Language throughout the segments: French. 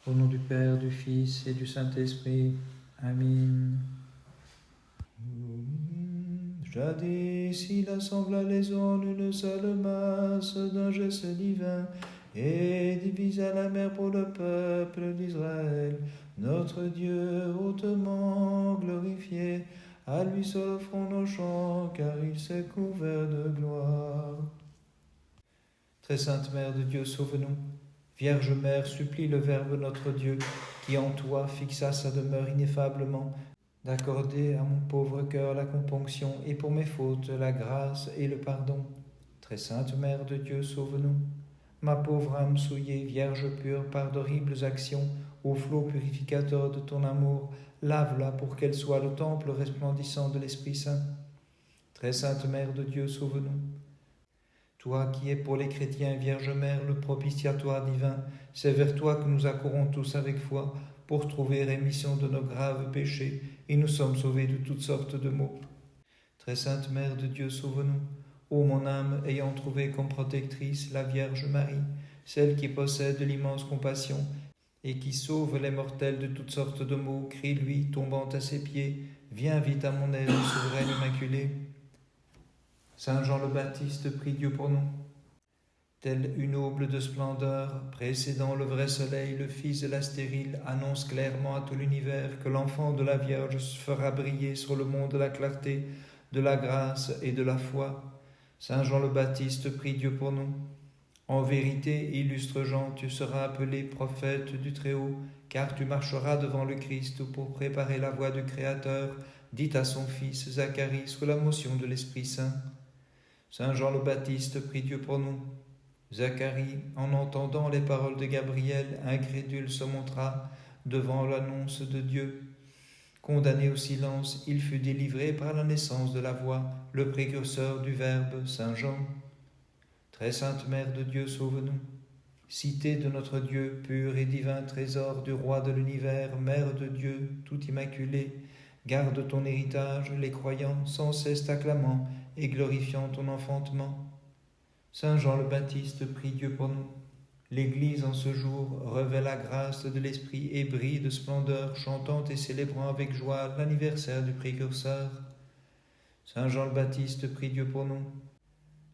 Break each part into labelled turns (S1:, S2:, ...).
S1: Au nom du Père, du Fils et du Saint-Esprit. Amen.
S2: Jadis, il assembla les eaux en une seule masse d'un geste divin et divisa la mer pour le peuple d'Israël. Notre Dieu hautement glorifié, à lui seul offrons nos chants, car il s'est couvert de gloire. Très sainte Mère de Dieu, sauve-nous. Vierge Mère, supplie le Verbe notre Dieu, qui en toi fixa sa demeure ineffablement, d'accorder à mon pauvre cœur la componction et pour mes fautes la grâce et le pardon. Très sainte Mère de Dieu, sauve-nous. Ma pauvre âme souillée, Vierge pure par d'horribles actions, au flot purificateur de ton amour, lave-la pour qu'elle soit le temple resplendissant de l'Esprit Saint. Très sainte Mère de Dieu, sauve-nous. Toi qui es pour les chrétiens, Vierge Mère, le propitiatoire divin, c'est vers toi que nous accourons tous avec foi pour trouver rémission de nos graves péchés, et nous sommes sauvés de toutes sortes de maux. Très sainte Mère de Dieu, sauve-nous. Ô mon âme, ayant trouvé comme protectrice la Vierge Marie, celle qui possède l'immense compassion et qui sauve les mortels de toutes sortes de maux, crie-lui, tombant à ses pieds, viens vite à mon aide, souveraine immaculée. Saint Jean le Baptiste, prie Dieu pour nous. Telle une aube de splendeur, précédant le vrai soleil, le fils de la stérile annonce clairement à tout l'univers que l'enfant de la Vierge fera briller sur le monde la clarté de la grâce et de la foi. Saint Jean le Baptiste, prie Dieu pour nous. En vérité, illustre Jean, tu seras appelé prophète du Très-Haut, car tu marcheras devant le Christ pour préparer la voie du Créateur, dit à son fils Zacharie sous la motion de l'Esprit Saint. Saint Jean le Baptiste, prie Dieu pour nous. Zacharie, en entendant les paroles de Gabriel, incrédule se montra devant l'annonce de Dieu. Condamné au silence, il fut délivré par la naissance de la Voix, le précurseur du Verbe, Saint Jean. Très sainte Mère de Dieu, sauve-nous. Cité de notre Dieu, pur et divin trésor du Roi de l'univers, Mère de Dieu, tout immaculée, garde ton héritage, les croyants, sans cesse t'acclamant et glorifiant ton enfantement. Saint Jean le Baptiste, prie Dieu pour nous. L'Église en ce jour revêt la grâce de l'Esprit et brille de splendeur, chantant et célébrant avec joie l'anniversaire du précurseur. Saint Jean le Baptiste, prie Dieu pour nous.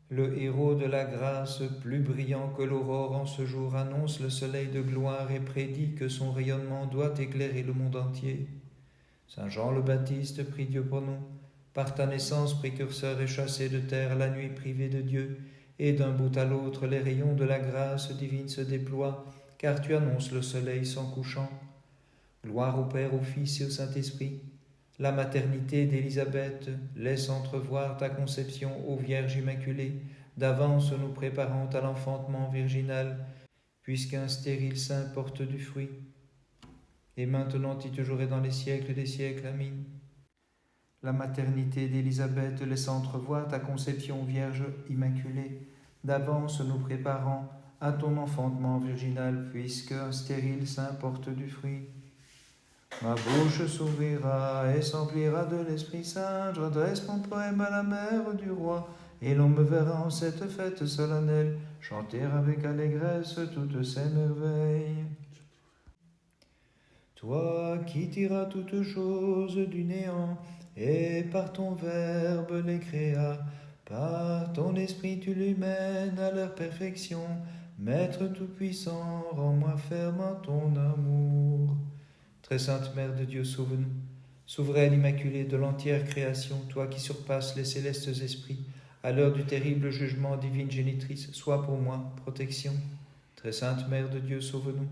S2: Le héros de la grâce, plus brillant que l'aurore en ce jour, annonce le soleil de gloire et prédit que son rayonnement doit éclairer le monde entier. Saint Jean le Baptiste, prie Dieu pour nous. Par ta naissance, précurseur est chassé de terre la nuit privée de Dieu, et d'un bout à l'autre les rayons de la grâce divine se déploient, car tu annonces le soleil sans couchant. Gloire au Père, au Fils et au Saint-Esprit. La maternité d'Élisabeth laisse entrevoir ta conception, ô Vierge Immaculée, d'avance nous préparant à l'enfantement virginal, puisqu'un stérile sein porte du fruit. Et maintenant et toujours et dans les siècles des siècles. Amen. La maternité d'Élisabeth laisse entrevoir ta conception, Vierge Immaculée, d'avance nous préparant à ton enfantement virginal, puisqu'un stérile sein porte du fruit. Ma bouche s'ouvrira et s'emplira de l'Esprit Saint, j'adresse mon poème à la mère du roi, et l'on me verra en cette fête solennelle chanter avec allégresse toutes ces merveilles. Toi qui tiras toutes choses du néant, et par ton Verbe les créas, par ton Esprit tu les mènes à leur perfection. Maître tout-puissant, rends-moi ferme à ton amour. Très sainte Mère de Dieu, sauve-nous. Souveraine immaculée de l'entière création, toi qui surpasses les célestes esprits, à l'heure du terrible jugement, divine génitrice, sois pour moi protection. Très sainte Mère de Dieu, sauve-nous.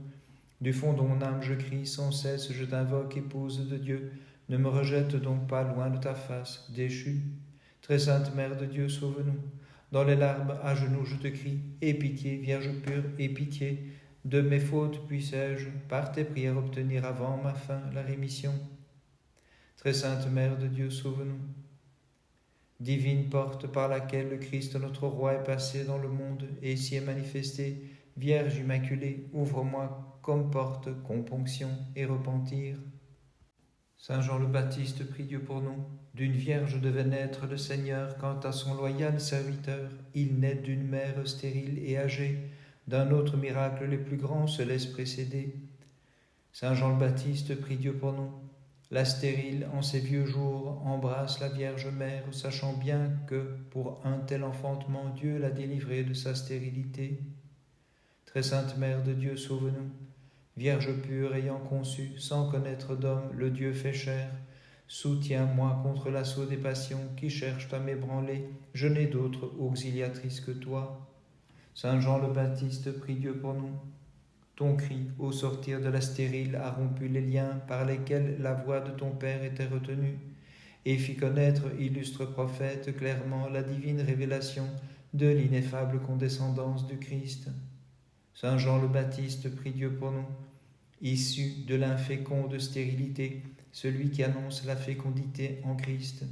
S2: Du fond de mon âme je crie, sans cesse je t'invoque, épouse de Dieu, ne me rejette donc pas loin de ta face, déchue. Très sainte Mère de Dieu, sauve-nous. Dans les larmes, à genoux, je te crie, aie pitié, Vierge pure, aie pitié. De mes fautes puissais-je, par tes prières, obtenir avant ma fin la rémission. Très sainte Mère de Dieu, sauve-nous. Divine porte par laquelle le Christ notre Roi est passé dans le monde et s'y est manifesté, Vierge Immaculée, ouvre-moi comme porte componction et repentir. Saint Jean le Baptiste, prie Dieu pour nous. D'une vierge devait naître le Seigneur, quand à son loyal serviteur, il naît d'une mère stérile et âgée. D'un autre miracle les plus grands se laissent précéder. Saint Jean le Baptiste, prie Dieu pour nous. La stérile, en ses vieux jours, embrasse la Vierge Mère, sachant bien que, pour un tel enfantement, Dieu l'a délivrée de sa stérilité. Très sainte Mère de Dieu, sauve-nous. Vierge pure, ayant conçu, sans connaître d'homme, le Dieu fait chair, soutiens-moi contre l'assaut des passions qui cherchent à m'ébranler. Je n'ai d'autre auxiliatrice que toi. Saint Jean le Baptiste, prie Dieu pour nous. Ton cri, au sortir de la stérile, a rompu les liens par lesquels la voix de ton Père était retenue, et fit connaître, illustre prophète, clairement la divine révélation de l'ineffable condescendance du Christ. Saint Jean le Baptiste, prie Dieu pour nous. Issu de l'inféconde stérilité, celui qui annonce la fécondité en Christ,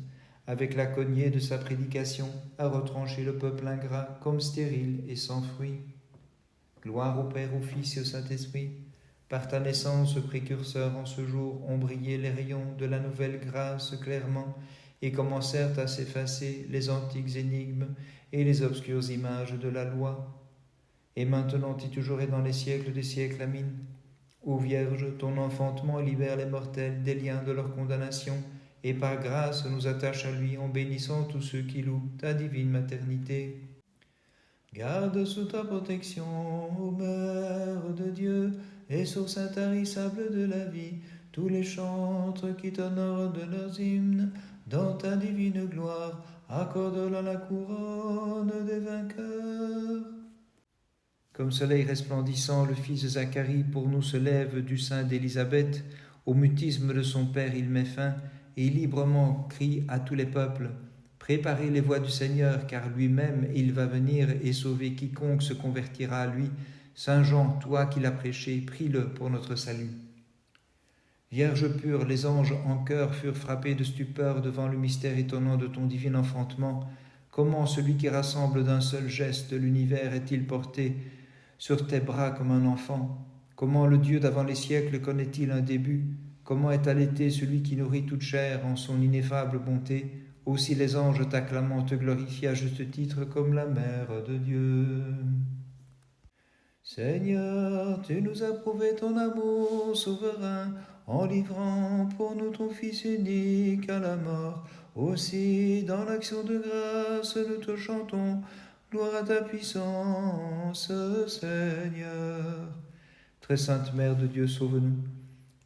S2: avec la cognée de sa prédication, a retranché le peuple ingrat comme stérile et sans fruit. Gloire au Père, au Fils et au Saint-Esprit. Par ta naissance, précurseur, en ce jour, ont brillé les rayons de la nouvelle grâce clairement et commencèrent à s'effacer les antiques énigmes et les obscures images de la loi. Et maintenant et toujours et dans les siècles des siècles, Amen. Ô Vierge, ton enfantement libère les mortels des liens de leur condamnation, et par grâce nous attache à lui en bénissant tous ceux qui louent ta divine maternité. Garde sous ta protection, ô Mère de Dieu, et source intarissable de la vie, tous les chantres qui t'honorent de leurs hymnes, dans ta divine gloire, accorde-leur la couronne des vainqueurs. Comme soleil resplendissant, le fils de Zacharie pour nous se lève du sein d'Élisabeth. Au mutisme de son père, il met fin et librement crie à tous les peuples : préparez les voies du Seigneur, car lui-même il va venir et sauver quiconque se convertira à lui. Saint Jean, toi qui l'as prêché, prie-le pour notre salut. Vierge pure, les anges en chœur furent frappés de stupeur devant le mystère étonnant de ton divin enfantement. Comment celui qui rassemble d'un seul geste l'univers est-il porté sur tes bras comme un enfant? Comment le Dieu d'avant les siècles connaît-il un début? Comment est allaité celui qui nourrit toute chair en son ineffable bonté? Aussi les anges t'acclamant te glorifient à juste titre comme la Mère de Dieu. Seigneur, tu nous as prouvé ton amour souverain en livrant pour nous ton Fils unique à la mort. Aussi, dans l'action de grâce, nous te chantons. Gloire à ta puissance, Seigneur. Très sainte Mère de Dieu, sauve-nous.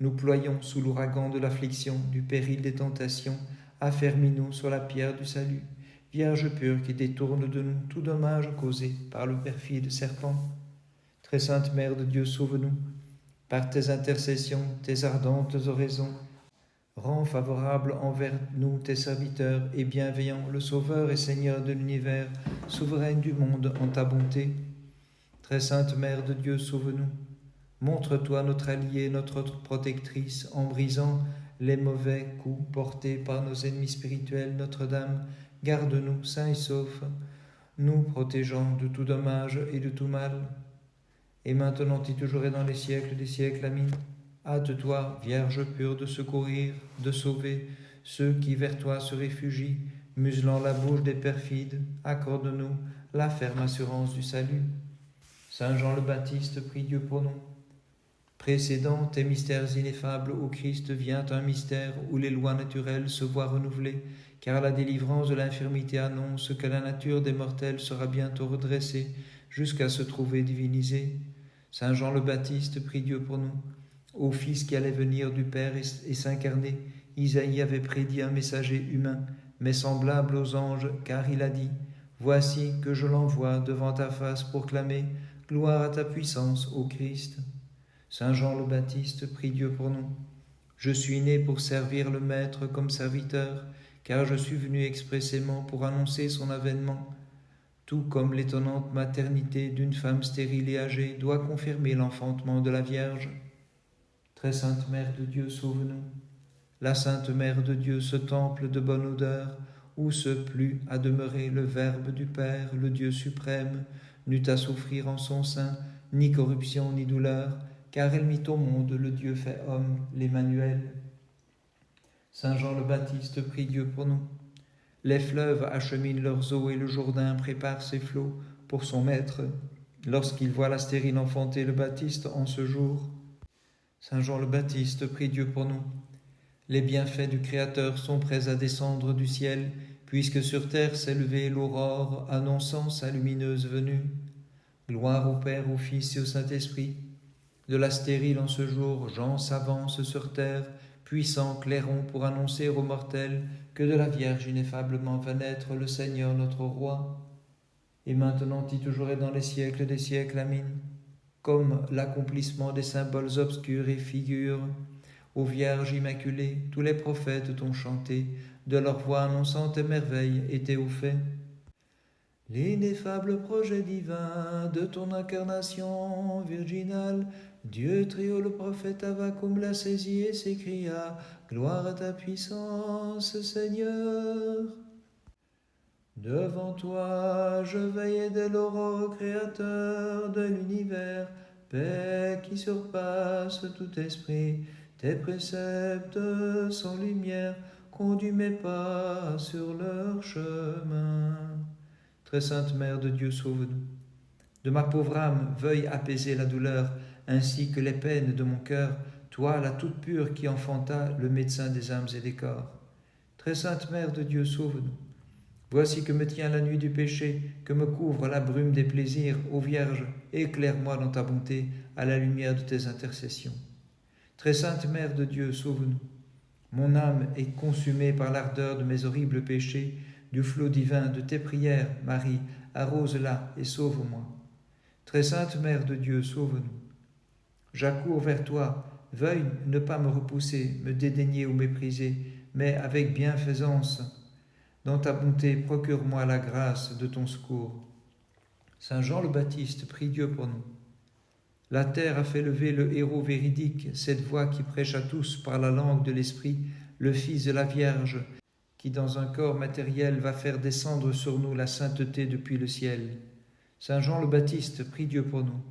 S2: Nous ployons sous l'ouragan de l'affliction, du péril des tentations. Affermis-nous sur la pierre du salut. Vierge pure qui détourne de nous tout dommage causé par le perfide serpent. Très sainte Mère de Dieu, sauve-nous. Par tes intercessions, tes ardentes oraisons, rends favorable envers nous, tes serviteurs, et bienveillant, le Sauveur et Seigneur de l'univers, souveraine du monde en ta bonté. Très sainte Mère de Dieu, sauve-nous. Montre-toi notre alliée, notre protectrice, en brisant les mauvais coups portés par nos ennemis spirituels. Notre-Dame, garde-nous sains et saufs, nous protégeant de tout dommage et de tout mal. Et maintenant et toujours et dans les siècles des siècles, Amen. Hâte-toi, Vierge pure, de secourir, de sauver ceux qui vers toi se réfugient, muselant la bouche des perfides. Accorde-nous la ferme assurance du salut. Saint Jean le Baptiste, prie Dieu pour nous. Précédant tes mystères ineffables, au Christ vient un mystère où les lois naturelles se voient renouvelées, car la délivrance de l'infirmité annonce que la nature des mortels sera bientôt redressée, jusqu'à se trouver divinisée. Saint Jean le Baptiste, prie Dieu pour nous. Ô Fils qui allait venir du Père et s'incarner, Isaïe avait prédit un messager humain, mais semblable aux anges, car il a dit : voici que je l'envoie devant ta face pour clamer gloire à ta puissance, ô Christ. Saint Jean le Baptiste, prie Dieu pour nous. Je suis né pour servir le Maître comme serviteur, car je suis venu expressément pour annoncer son avènement. Tout comme l'étonnante maternité d'une femme stérile et âgée doit confirmer l'enfantement de la Vierge. Très sainte Mère de Dieu, sauve-nous. La Sainte Mère de Dieu, ce temple de bonne odeur, où se plut à demeurer le Verbe du Père, le Dieu suprême, n'eut à souffrir en son sein ni corruption ni douleur, car elle mit au monde le Dieu fait homme, l'Emmanuel. Saint Jean le Baptiste, prie Dieu pour nous. Les fleuves acheminent leurs eaux et le Jourdain prépare ses flots pour son maître, lorsqu'il voit la stérile enfanter le Baptiste en ce jour.
S1: Saint Jean le Baptiste, prie Dieu pour nous. Les bienfaits du Créateur sont prêts à descendre du ciel, puisque sur terre s'est levée l'aurore annonçant sa lumineuse venue. Gloire au Père, au Fils et au Saint-Esprit. De la stérile en ce jour, Jean s'avance sur terre, puissant clairon pour annoncer aux mortels que de la Vierge ineffablement va naître le Seigneur notre Roi. Et maintenant et toujours et dans les siècles des siècles, Amen. Comme l'accomplissement des symboles obscurs et figures, ô Vierge Immaculée, tous les prophètes t'ont chanté, de leur voix annonçant tes merveilles et tes hauts faits. L'ineffable projet divin de ton incarnation virginale, Dieu Trio le prophète Avacum l'a saisi et s'écria: Gloire à ta puissance, Seigneur. Devant toi, je veillais dès l'aurore, Créateur de l'univers, paix qui surpasse tout esprit. Tes préceptes sans lumière, conduis mes pas sur leur chemin. Très sainte Mère de Dieu, sauve-nous. De ma pauvre âme, veuille apaiser la douleur, ainsi que les peines de mon cœur, toi, la toute pure qui enfanta le médecin des âmes et des corps. Très sainte Mère de Dieu, sauve-nous. Voici que me tient la nuit du péché, que me couvre la brume des plaisirs. Ô Vierge, éclaire-moi dans ta bonté à la lumière de tes intercessions. Très sainte Mère de Dieu, sauve-nous. Mon âme est consumée par l'ardeur de mes horribles péchés. Du flot divin de tes prières, Marie, arrose-la et sauve-moi. Très sainte Mère de Dieu, sauve-nous. J'accours vers toi, veuille ne pas me repousser, me dédaigner ou mépriser, mais avec bienfaisance, dans ta bonté, procure-moi la grâce de ton secours. Saint Jean le Baptiste, prie Dieu pour nous. La terre a fait lever le héros véridique, cette voix qui prêche à tous par la langue de l'Esprit, le Fils de la Vierge, qui dans un corps matériel va faire descendre sur nous la sainteté depuis le ciel. Saint Jean le Baptiste, prie Dieu pour nous.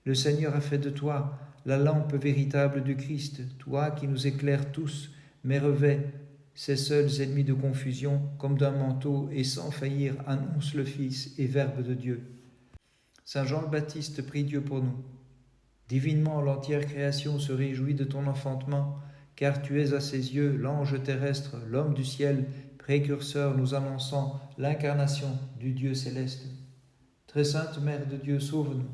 S1: Le Seigneur a fait de toi la lampe véritable du Christ, toi qui nous éclaires tous, mais revêt ces seuls ennemis de confusion comme d'un manteau et sans faillir annonce le Fils et Verbe de Dieu. Saint Jean le Baptiste, prie Dieu pour nous. Divinement, l'entière création se réjouit de ton enfantement, car tu es à ses yeux l'ange terrestre, l'homme du ciel, précurseur nous annonçant l'incarnation du Dieu céleste. Très sainte Mère de Dieu, sauve-nous.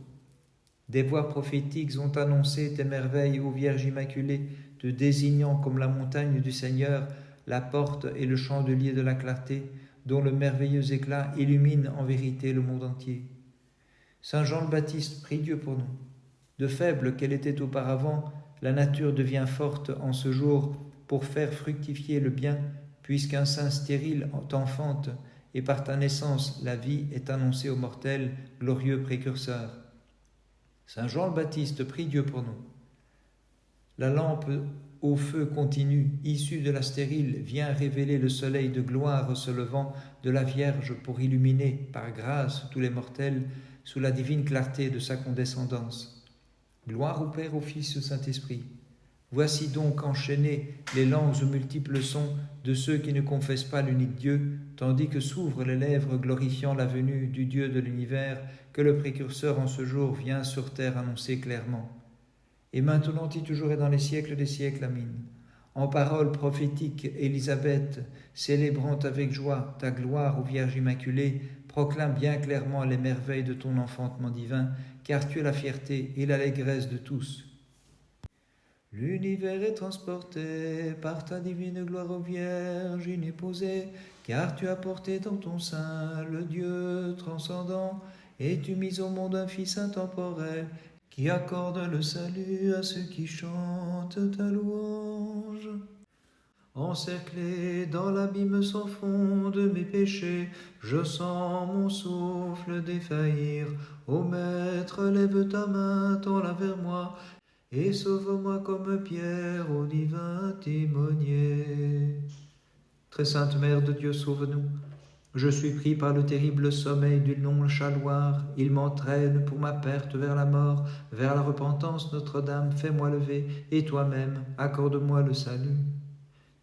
S1: Des voix prophétiques ont annoncé tes merveilles, ô Vierge Immaculée, te désignant comme la montagne du Seigneur, la porte et le chandelier de la clarté, dont le merveilleux éclat illumine en vérité le monde entier. Saint Jean le Baptiste, prie Dieu pour nous. De faible qu'elle était auparavant, la nature devient forte en ce jour pour faire fructifier le bien, puisqu'un sein stérile t'enfante, et par ta naissance la vie est annoncée aux mortels, glorieux précurseur. Saint Jean le Baptiste, prie Dieu pour nous. La lampe au feu continu, issue de la stérile, vient révéler le soleil de gloire se levant de la Vierge pour illuminer, par grâce, tous les mortels sous la divine clarté de sa condescendance. Gloire au Père, au Fils et au Saint-Esprit. Voici donc enchaînés les langues aux multiples sons de ceux qui ne confessent pas l'unique Dieu, tandis que s'ouvrent les lèvres glorifiant la venue du Dieu de l'univers que le précurseur en ce jour vient sur terre annoncer clairement. Et maintenant et toujours et dans les siècles des siècles, Amen. En paroles prophétiques, Élisabeth, célébrant avec joie ta gloire, ô Vierge Immaculée, proclame bien clairement les merveilles de ton enfantement divin, car tu es la fierté et l'allégresse de tous. L'univers est transporté par ta divine gloire, ô Vierge inépousée, car tu as porté dans ton sein le Dieu transcendant, et tu mis au monde un Fils intemporel, qui accorde le salut à ceux qui chantent ta louange. Encerclé dans l'abîme sans fond de mes péchés, je sens mon souffle défaillir. Ô Maître, lève ta main, tends-la vers moi, et sauve-moi comme Pierre au divin timonier. Très sainte Mère de Dieu, sauve-nous. Je suis pris par le terrible sommeil du nonchaloir. Il m'entraîne pour ma perte vers la mort, vers la repentance. Notre-Dame, fais-moi lever, et toi-même, accorde-moi le salut.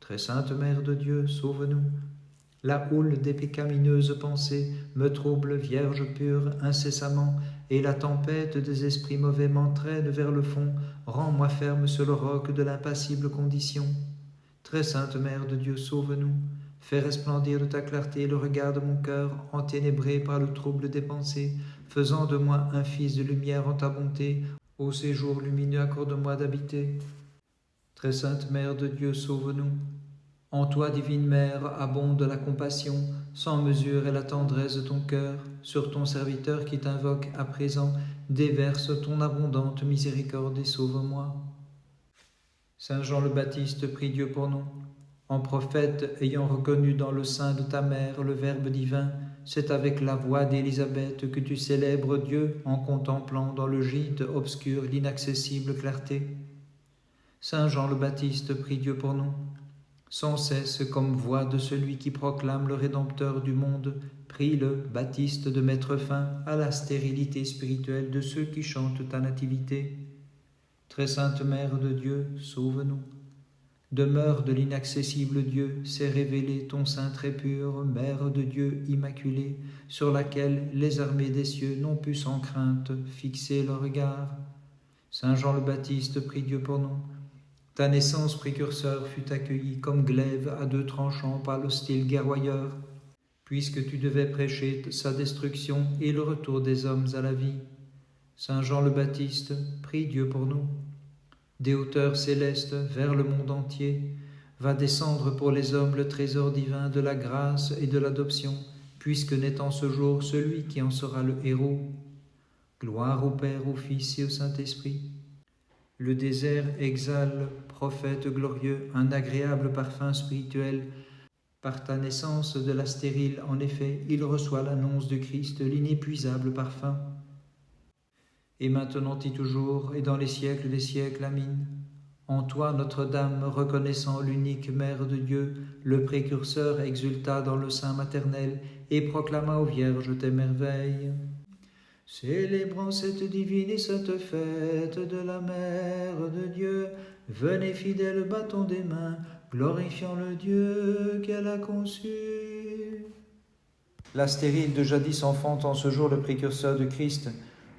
S1: Très sainte Mère de Dieu, sauve-nous. La houle des pécamineuses pensées me trouble, Vierge pure, incessamment. et la tempête des esprits mauvais m'entraîne vers le fond. Rends-moi ferme sur le roc de l'impassible condition. Très sainte Mère de Dieu, sauve-nous. Fais resplendir de ta clarté le regard de mon cœur, enténébré par le trouble des pensées, faisant de moi un fils de lumière en ta bonté. Ô séjour lumineux, accorde-moi d'habiter. Très sainte Mère de Dieu, sauve-nous. En toi, divine Mère, abonde la compassion, sans mesure est la tendresse de ton cœur. Sur ton serviteur qui t'invoque à présent, déverse ton abondante miséricorde et sauve-moi. Saint Jean le Baptiste, prie Dieu pour nous. En prophète, ayant reconnu dans le sein de ta mère le Verbe divin, c'est avec la voix d'Élisabeth que tu célèbres Dieu en contemplant dans le gîte obscur l'inaccessible clarté. Saint Jean le Baptiste, prie Dieu pour nous. Sans cesse, comme voix de celui qui proclame le Rédempteur du monde, prie-le, Baptiste, de mettre fin à la stérilité spirituelle de ceux qui chantent ta nativité. Très sainte Mère de Dieu, sauve-nous. Demeure de l'inaccessible Dieu, s'est révélé ton sein très pur, Mère de Dieu immaculée, sur laquelle les armées des cieux n'ont pu sans crainte fixer leur regard. Saint Jean le Baptiste, prie Dieu pour nous. Ta naissance précurseur fut accueillie comme glaive à deux tranchants par l'hostile guerroyeur, puisque tu devais prêcher sa destruction et le retour des hommes à la vie. Saint Jean le Baptiste, prie Dieu pour nous. Des hauteurs célestes vers le monde entier, va descendre pour les hommes le trésor divin de la grâce et de l'adoption, puisque naît en ce jour celui qui en sera le héros. Gloire au Père, au Fils et au Saint-Esprit. Le désert exhale, prophète glorieux, un agréable parfum spirituel. Par ta naissance de la stérile, en effet, il reçoit l'annonce du Christ, l'inépuisable parfum. Et maintenant et toujours, et dans les siècles des siècles, Amin. En toi, Notre-Dame, reconnaissant l'unique Mère de Dieu, le précurseur exulta dans le sein maternel et proclama aux vierges tes merveilles. Célébrant cette divine et sainte fête de la Mère de Dieu, venez fidèles, battons des mains, glorifiant le Dieu qu'elle a conçu. La stérile de jadis enfante en ce jour le précurseur de Christ,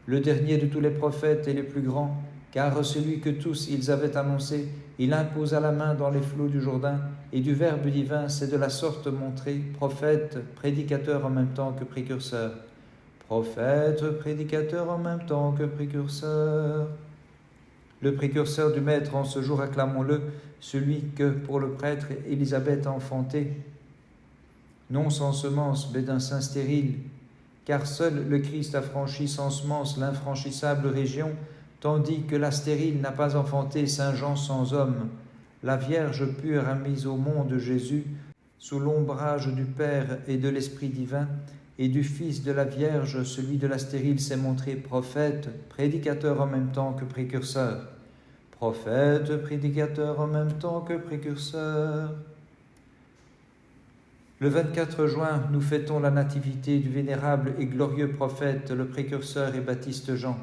S1: le dernier de tous les prophètes et les plus grands, car celui que tous ils avaient annoncé, il imposa la main dans les flots du Jourdain, et du Verbe divin s'est de la sorte montré, prophète, prédicateur en même temps que précurseur. Prophète, prédicateur en même temps que précurseur. Le précurseur du Maître en ce jour, acclamons-le, celui que, pour le prêtre, Élisabeth a enfanté, non sans semence, mais d'un sein stérile, car seul le Christ a franchi sans semence l'infranchissable région, tandis que la stérile n'a pas enfanté Saint Jean sans homme. La Vierge pure a mis au monde Jésus, sous l'ombrage du Père et de l'Esprit divin, et du Fils de la Vierge, celui de la stérile s'est montré prophète, prédicateur en même temps que précurseur. Prophète, prédicateur en même temps que précurseur. Le 24 juin, nous fêtons la nativité du vénérable et glorieux prophète, le précurseur et baptiste Jean.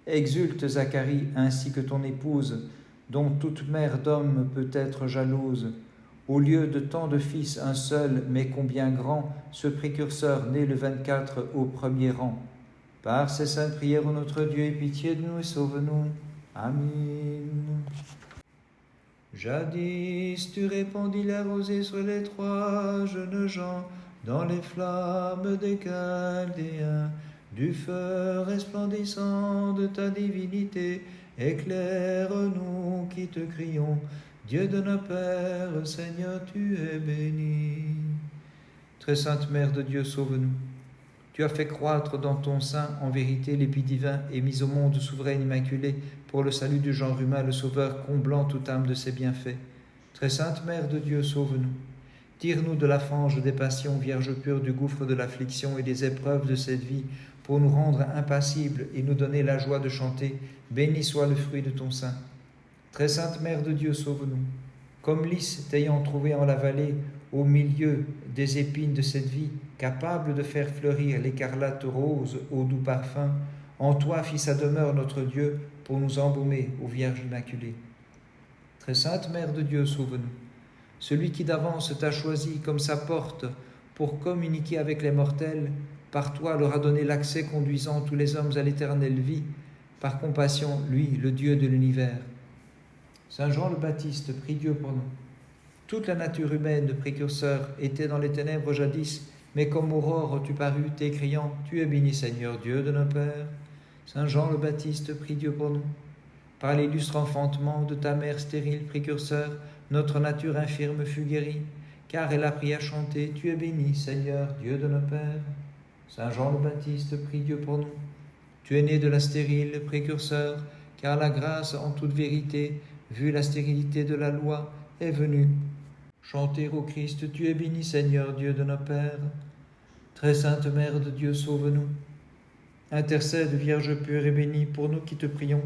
S1: Exulte Zacharie ainsi que ton épouse, dont toute mère d'homme peut être jalouse. Au lieu de tant de fils, un seul, mais combien grand, ce précurseur né le 24 au premier rang. Par ces saintes prières, ô notre Dieu, aie pitié de nous et sauve-nous. Amen. Jadis, tu répandis la rosée sur les trois jeunes gens, dans les flammes des Chaldéens, du feu resplendissant de ta divinité, éclaire-nous qui te crions. Dieu de nos pères, Seigneur, tu es béni. Très sainte Mère de Dieu, sauve-nous. Tu as fait croître dans ton sein, en vérité, l'épis divin et mis au monde souveraine immaculée pour le salut du genre humain, le Sauveur comblant toute âme de ses bienfaits. Très sainte Mère de Dieu, sauve-nous. Tire-nous de la fange des passions, Vierge pure du gouffre de l'affliction et des épreuves de cette vie, pour nous rendre impassibles et nous donner la joie de chanter. Béni soit le fruit de ton sein. Très sainte Mère de Dieu, sauve-nous. Comme lys t'ayant trouvé en la vallée, au milieu des épines de cette vie, capable de faire fleurir l'écarlate rose au doux parfum, en toi fit sa demeure notre Dieu, pour nous embaumer, ô Vierge immaculée. Très sainte Mère de Dieu, sauve-nous. Celui qui d'avance t'a choisi comme sa porte pour communiquer avec les mortels, par toi leur a donné l'accès conduisant tous les hommes à l'éternelle vie. Par compassion, lui, le Dieu de l'univers. Saint Jean le Baptiste, prie Dieu pour nous. Toute la nature humaine, précurseur, était dans les ténèbres jadis, mais comme aurore tu parus, t'écriant, tu es béni Seigneur, Dieu de nos pères. Saint Jean le Baptiste, prie Dieu pour nous. Par l'illustre enfantement de ta mère stérile, précurseur, notre nature infirme fut guérie, car elle a appris à chanter, tu es béni Seigneur, Dieu de nos pères. Saint Jean le Baptiste, prie Dieu pour nous. Tu es né de la stérile, précurseur, car la grâce en toute vérité, vu la stérilité de la loi, est venue. Chanter au Christ, tu es béni Seigneur, Dieu de nos pères. Très sainte Mère de Dieu, sauve-nous. Intercède, Vierge pure et bénie, pour nous qui te prions.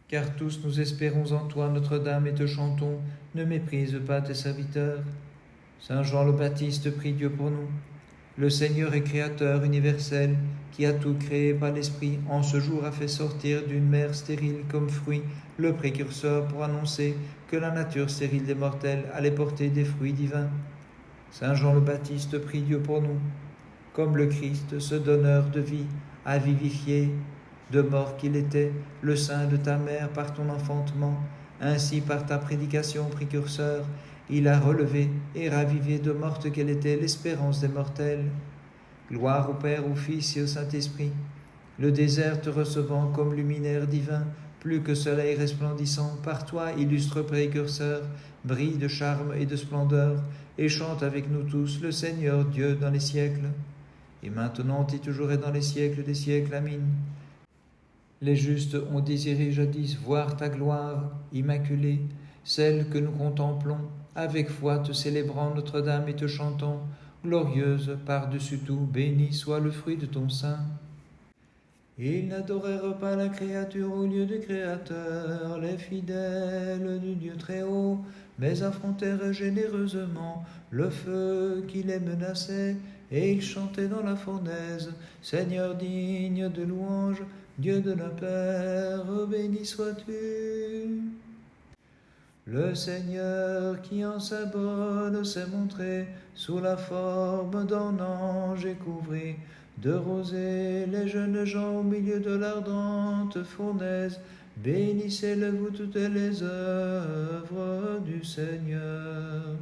S1: Car tous nous espérons en toi, Notre-Dame, et te chantons. Ne méprise pas tes serviteurs. Saint Jean le Baptiste, prie Dieu pour nous. Le Seigneur est créateur universel, qui a tout créé par l'Esprit, en ce jour a fait sortir d'une mère stérile comme fruit le précurseur pour annoncer que la nature stérile des mortels allait porter des fruits divins. Saint Jean le Baptiste, prie Dieu pour nous. Comme le Christ, ce donneur de vie, a vivifié, de mort qu'il était, le sein de ta mère par ton enfantement, ainsi par ta prédication précurseur, il a relevé et ravivé de morte qu'elle était l'espérance des mortels. Gloire au Père, au Fils et au Saint-Esprit. Le désert te recevant comme luminaire divin, plus que soleil resplendissant, par toi, illustre précurseur, brille de charme et de splendeur, et chante avec nous tous le Seigneur Dieu dans les siècles. Et maintenant et toujours et dans les siècles des siècles. Amen. Les justes ont désiré jadis voir ta gloire immaculée, celle que nous contemplons, avec foi te célébrant Notre-Dame et te chantons, glorieuse par-dessus tout, béni soit le fruit de ton sein. Ils n'adorèrent pas la créature au lieu du Créateur, les fidèles du Dieu très haut, mais affrontèrent généreusement le feu qui les menaçait, et ils chantaient dans la fournaise, Seigneur digne de louange, Dieu de nos pères, béni sois-tu. Le Seigneur qui en symbole s'est montré sous la forme d'un ange et couvrit de rosée les jeunes gens au milieu de l'ardente fournaise. Bénissez-le vous toutes les œuvres du Seigneur.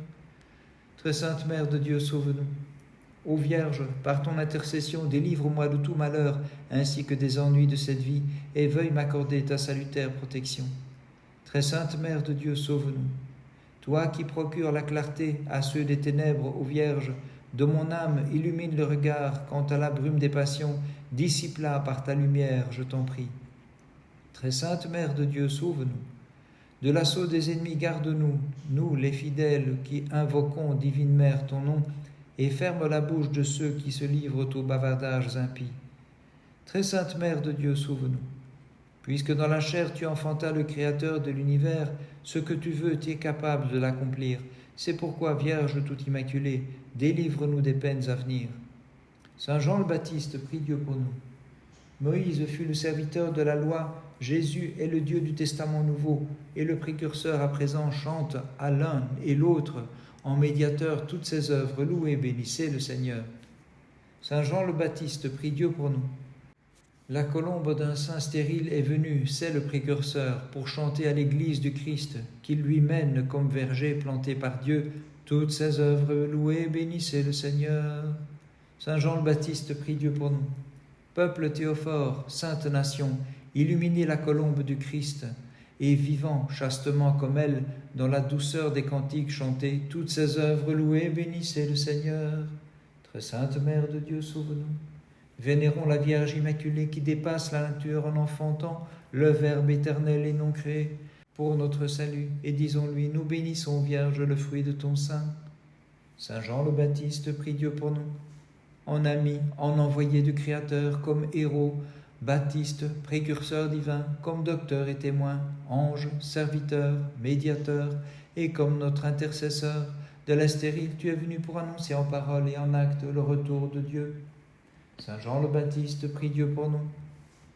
S1: Très sainte Mère de Dieu, sauve-nous. Ô Vierge, par ton intercession, délivre-moi de tout malheur, ainsi que des ennuis de cette vie, et veuille m'accorder ta salutaire protection. Très sainte Mère de Dieu, sauve-nous. Toi qui procures la clarté à ceux des ténèbres, ô Vierge, de mon âme illumine le regard quant à la brume des passions, dissipe-la par ta lumière, je t'en prie. Très sainte Mère de Dieu, sauve-nous. De l'assaut des ennemis, garde-nous, nous les fidèles qui invoquons, divine Mère, ton nom, et ferme la bouche de ceux qui se livrent aux bavardages impies. Très sainte Mère de Dieu, sauve-nous. Puisque dans la chair tu enfantas le Créateur de l'univers, ce que tu veux, tu es capable de l'accomplir. C'est pourquoi, Vierge toute immaculée, délivre-nous des peines à venir. Saint Jean le Baptiste, prie Dieu pour nous. Moïse fut le serviteur de la loi, Jésus est le Dieu du Testament nouveau, et le précurseur à présent chante à l'un et l'autre, en médiateur toutes ses œuvres, louez, bénissez le Seigneur. Saint Jean le Baptiste, prie Dieu pour nous. La colombe d'un saint stérile est venue, c'est le précurseur, pour chanter à l'église du Christ, qui lui mène comme verger planté par Dieu, toutes ses œuvres, louez, bénissez le Seigneur. Saint Jean le Baptiste, prie Dieu pour nous. Peuple théophore, sainte nation, illuminez la colombe du Christ, et vivant chastement comme elle, dans la douceur des cantiques chantés, toutes ses œuvres, louez, bénissez le Seigneur. Très sainte Mère de Dieu, sauve-nous. Vénérons la Vierge Immaculée qui dépasse la nature en enfantant le Verbe éternel et non créé pour notre salut, et disons-lui, nous bénissons, Vierge, le fruit de ton sein. Saint Jean le Baptiste, prie Dieu pour nous. En ami, en envoyé du Créateur, comme héros, Baptiste, précurseur divin, comme docteur et témoin, ange, serviteur, médiateur, et comme notre intercesseur, de la stérile, tu es venu pour annoncer en parole et en acte le retour de Dieu. Saint Jean le Baptiste, prie Dieu pour nous.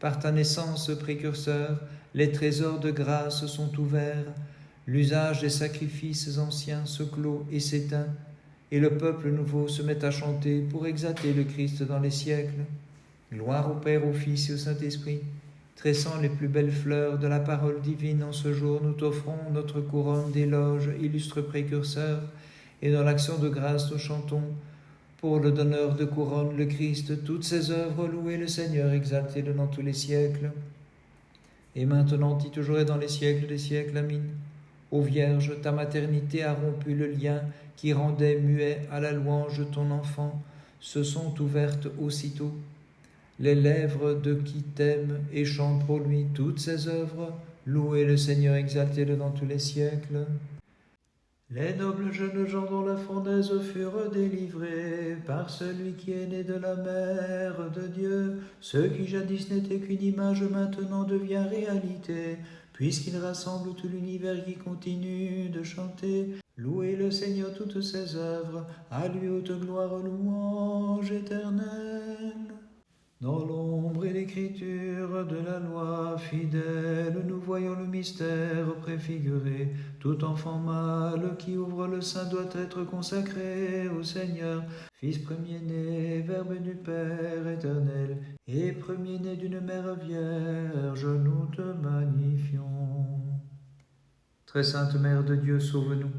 S1: Par ta naissance, précurseur, les trésors de grâce sont ouverts, l'usage des sacrifices anciens se clôt et s'éteint, et le peuple nouveau se met à chanter pour exalter le Christ dans les siècles. Gloire au Père, au Fils et au Saint-Esprit. Tressant les plus belles fleurs de la parole divine en ce jour, nous t'offrons notre couronne d'éloges, illustre précurseur, et dans l'action de grâce nous chantons, pour le donneur de couronne, le Christ, toutes ses œuvres, louez le Seigneur, exaltez-le dans tous les siècles. Et maintenant, et toujours et dans les siècles des siècles, Amen. Ô Vierge, ta maternité a rompu le lien qui rendait muet à la louange ton enfant, se sont ouvertes aussitôt. Les lèvres de qui t'aime et chante pour lui toutes ses œuvres, louez le Seigneur, exaltez-le dans tous les siècles. Les nobles jeunes gens dont la fournaise furent délivrés par celui qui est né de la mère de Dieu, ce qui jadis n'était qu'une image maintenant devient réalité, puisqu'il rassemble tout l'univers qui continue de chanter. Louez le Seigneur toutes ses œuvres, à lui haute gloire, louange éternelle. Dans l'ombre et l'écriture de la loi fidèle, nous voyons le mystère préfiguré. Tout enfant mâle qui ouvre le sein doit être consacré au Seigneur. Fils premier-né, Verbe du Père éternel, et premier-né d'une mère vierge, nous te magnifions. Très sainte Mère de Dieu, sauve-nous.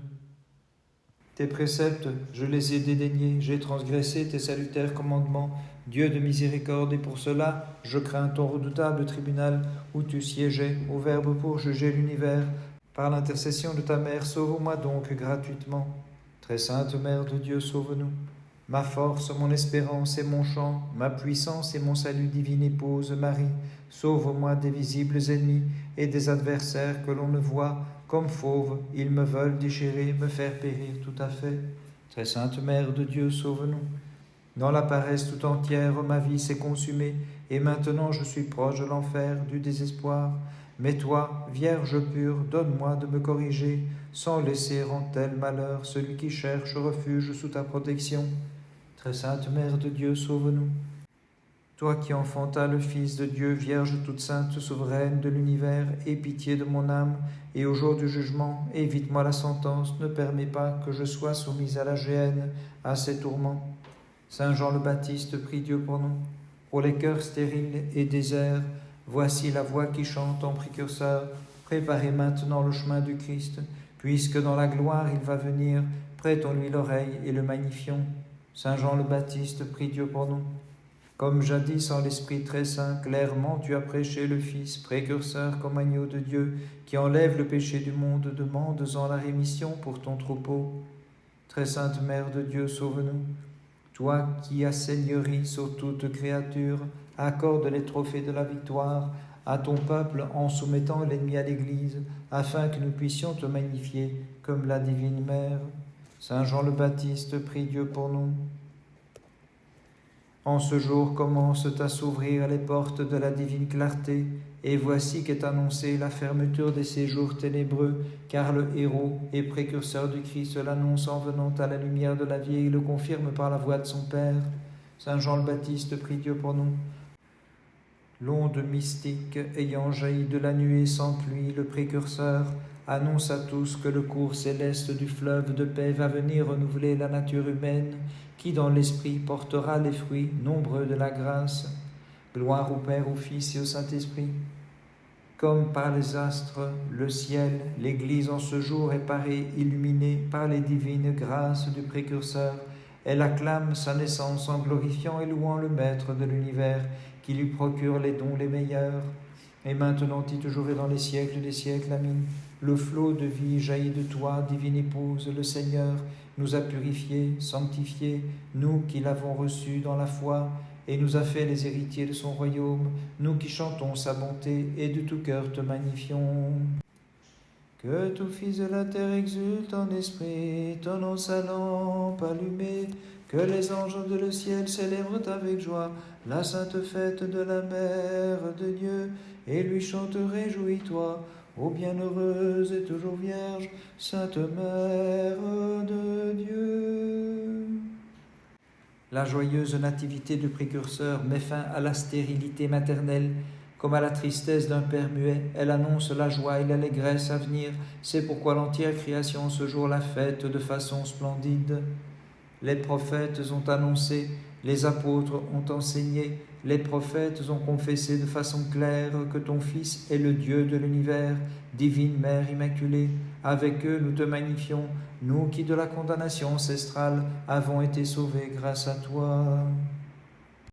S1: Tes préceptes, je les ai dédaignés, j'ai transgressé tes salutaires commandements. Dieu de miséricorde, et pour cela, je crains ton redoutable tribunal où tu siégeais, au Verbe pour juger l'univers. Par l'intercession de ta mère, sauve-moi donc gratuitement. Très sainte Mère de Dieu, sauve-nous. Ma force, mon espérance et mon chant, ma puissance et mon salut, divine épouse Marie, sauve-moi des visibles ennemis et des adversaires que l'on ne voit. Comme fauves, ils me veulent déchirer, me faire périr tout à fait. Très sainte Mère de Dieu, sauve-nous. Dans la paresse tout entière, ma vie s'est consumée, et maintenant je suis proche de l'enfer, du désespoir. Mais toi, Vierge pure, donne-moi de me corriger, sans laisser en tel malheur celui qui cherche refuge sous ta protection. Très sainte Mère de Dieu, sauve-nous. Toi qui enfantas le Fils de Dieu, Vierge toute sainte, souveraine de l'univers, aie pitié de mon âme, et au jour du jugement, évite-moi la sentence, ne permets pas que je sois soumise à la géhenne, à ses tourments. Saint Jean le Baptiste, prie Dieu pour nous. Pour les cœurs stériles et déserts, voici la voix qui chante en précurseur. Préparez maintenant le chemin du Christ, puisque dans la gloire il va venir, prêtons-lui l'oreille et le magnifions. Saint Jean le Baptiste, prie Dieu pour nous. Comme jadis en l'Esprit très saint, clairement tu as prêché le Fils, précurseur comme agneau de Dieu, qui enlève le péché du monde, demande-en la rémission pour ton troupeau. Très sainte Mère de Dieu, sauve-nous. Toi qui as seigneurie sur toute créature, accorde les trophées de la victoire à ton peuple en soumettant l'ennemi à l'Église, afin que nous puissions te magnifier comme la divine Mère. Saint Jean le Baptiste, prie Dieu pour nous. En ce jour commencent à s'ouvrir les portes de la divine clarté, et voici qu'est annoncée la fermeture des séjours ténébreux, car le héros et précurseur du Christ l'annonce en venant à la lumière de la vie et le confirme par la voix de son Père. Saint Jean le Baptiste, prie Dieu pour nous. L'onde mystique ayant jailli de la nuée sans pluie, le précurseur annonce à tous que le cours céleste du fleuve de paix va venir renouveler la nature humaine, qui dans l'esprit portera les fruits nombreux de la grâce. Gloire au Père, au Fils et au Saint-Esprit. Comme par les astres, le ciel, l'Église en ce jour est parée, illuminée par les divines grâces du précurseur. Elle acclame sa naissance en glorifiant et louant le Maître de l'univers, qui lui procure les dons les meilleurs. Et maintenant, et toujours et dans les siècles des siècles, Amen. Le flot de vie jaillit de toi, divine épouse, le Seigneur nous a purifiés, sanctifiés, nous qui l'avons reçu dans la foi, et nous a fait les héritiers de son royaume, nous qui chantons sa bonté et de tout cœur te magnifions. Que tout fils de la terre exulte en esprit, tenant sa lampe allumée, que les anges de le ciel célèbrent avec joie la sainte fête de la Mère de Dieu, et lui chantent réjouis-toi, ô bienheureuse et toujours vierge, Sainte Mère de Dieu. La joyeuse nativité du précurseur met fin à la stérilité maternelle. Comme à la tristesse d'un père muet, elle annonce la joie et l'allégresse à venir. C'est pourquoi l'entière création ce jour la fête de façon splendide. les prophètes ont annoncé, les apôtres ont enseigné, les prophètes ont confessé de façon claire que ton Fils est le Dieu de l'univers, divine Mère Immaculée. Avec eux, nous te magnifions, nous qui de la condamnation ancestrale avons été sauvés grâce à toi.